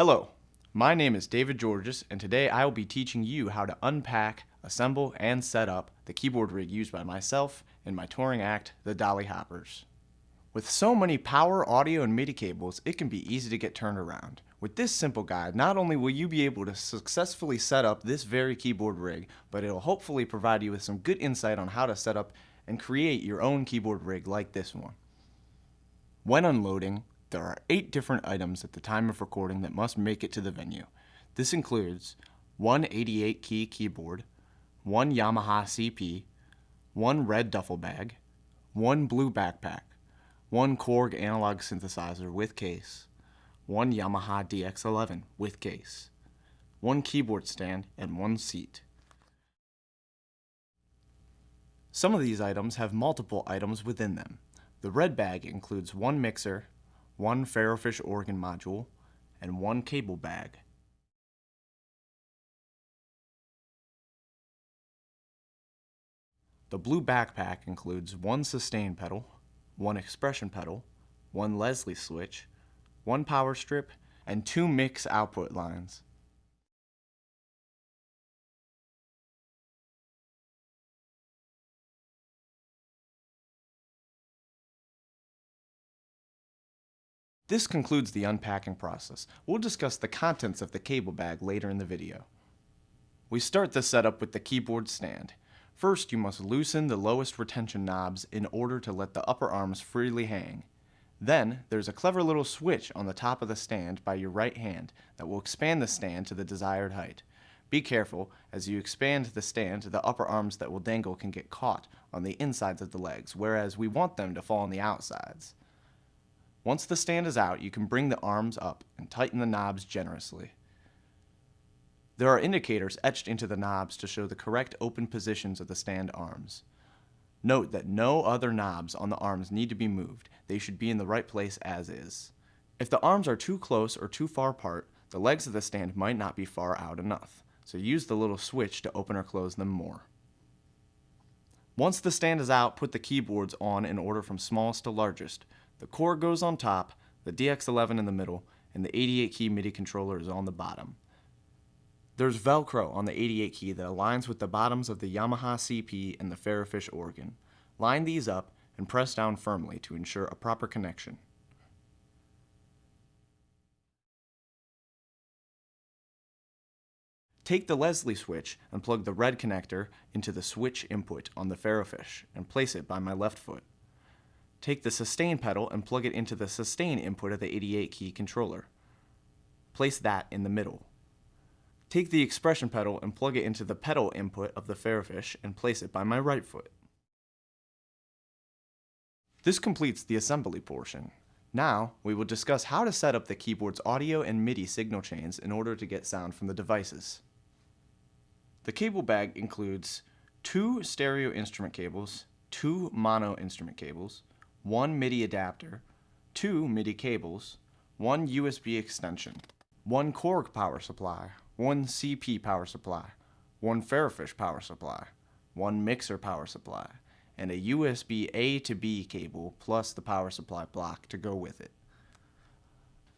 Hello, my name is David Georges, and today I will be teaching you how to unpack, assemble, and set up the keyboard rig used by myself in my touring act, the Dollyhoppers. With so many power, audio, and MIDI cables, it can be easy to get turned around. With this simple guide, not only will you be able to successfully set up this very keyboard rig, but it will hopefully provide you with some good insight on how to set up and create your own keyboard rig like this one. When unloading, there are 8 different items at the time of recording that must make it to the venue. This includes one 88-key keyboard, one Yamaha CP, one red duffel bag, one blue backpack, one Korg analog synthesizer with case, one Yamaha DX11 with case, one keyboard stand, and one seat. Some of these items have multiple items within them. The red bag includes one mixer, one Ferrofish organ module, and one cable bag. The blue backpack includes one sustain pedal, one expression pedal, one Leslie switch, one power strip, and 2 mix output lines. This concludes the unpacking process. We'll discuss the contents of the cable bag later in the video. We start the setup with the keyboard stand. First, you must loosen the lowest retention knobs in order to let the upper arms freely hang. Then, there's a clever little switch on the top of the stand by your right hand that will expand the stand to the desired height. Be careful, as you expand the stand, the upper arms that will dangle can get caught on the insides of the legs, whereas we want them to fall on the outsides. Once the stand is out, you can bring the arms up and tighten the knobs generously. There are indicators etched into the knobs to show the correct open positions of the stand arms. Note that no other knobs on the arms need to be moved. They should be in the right place as is. If the arms are too close or too far apart, the legs of the stand might not be far out enough, so use the little switch to open or close them more. Once the stand is out, put the keyboards on in order from smallest to largest. The Korg goes on top, the DX11 in the middle, and the 88-key MIDI controller is on the bottom. There's Velcro on the 88 key that aligns with the bottoms of the Yamaha CP and the Ferrofish organ. Line these up and press down firmly to ensure a proper connection. Take the Leslie switch and plug the red connector into the switch input on the Ferrofish and place it by my left foot. Take the sustain pedal and plug it into the sustain input of the 88-key controller. Place that in the middle. Take the expression pedal and plug it into the pedal input of the Ferrofish and place it by my right foot. This completes the assembly portion. Now, we will discuss how to set up the keyboard's audio and MIDI signal chains in order to get sound from the devices. The cable bag includes 2 stereo instrument cables, 2 mono instrument cables, 1 MIDI adapter, 2 MIDI cables, 1 USB extension, 1 Korg power supply, 1 CP power supply, 1 Ferrofish power supply, 1 mixer power supply, and a USB A to B cable plus the power supply block to go with it.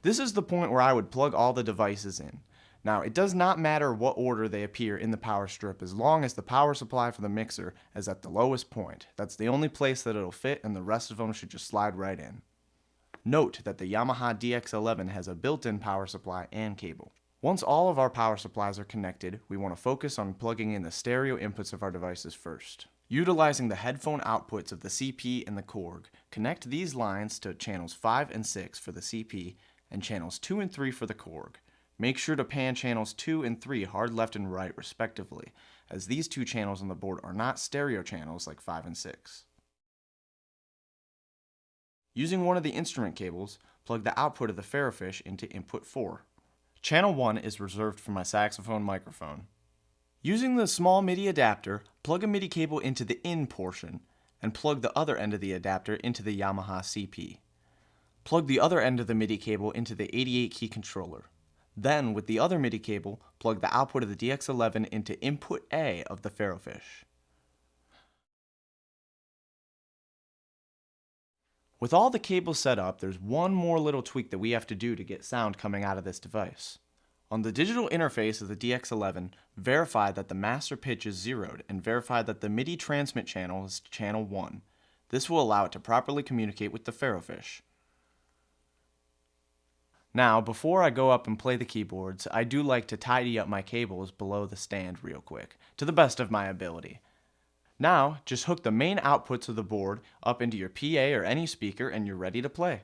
This is the point where I would plug all the devices in. Now, it does not matter what order they appear in the power strip as long as the power supply for the mixer is at the lowest point. That's the only place that it'll fit, and the rest of them should just slide right in. Note that the Yamaha DX11 has a built-in power supply and cable. Once all of our power supplies are connected, we want to focus on plugging in the stereo inputs of our devices first. Utilizing the headphone outputs of the CP and the Korg, connect these lines to channels 5 and 6 for the CP and channels 2 and 3 for the Korg. Make sure to pan channels 2 and 3 hard left and right respectively, as these 2 channels on the board are not stereo channels like 5 and 6. Using one of the instrument cables, plug the output of the Ferrofish into input 4. Channel 1 is reserved for my saxophone microphone. Using the small MIDI adapter, plug a MIDI cable into the in portion and plug the other end of the adapter into the Yamaha CP. Plug the other end of the MIDI cable into the 88-key controller. Then, with the other MIDI cable, plug the output of the DX11 into input A of the Ferrofish. With all the cables set up, there's one more little tweak that we have to do to get sound coming out of this device. On the digital interface of the DX11, verify that the master pitch is zeroed and verify that the MIDI transmit channel is channel 1. This will allow it to properly communicate with the Ferrofish. Now, before I go up and play the keyboards, I do like to tidy up my cables below the stand real quick, to the best of my ability. Now, just hook the main outputs of the board up into your PA or any speaker and you're ready to play.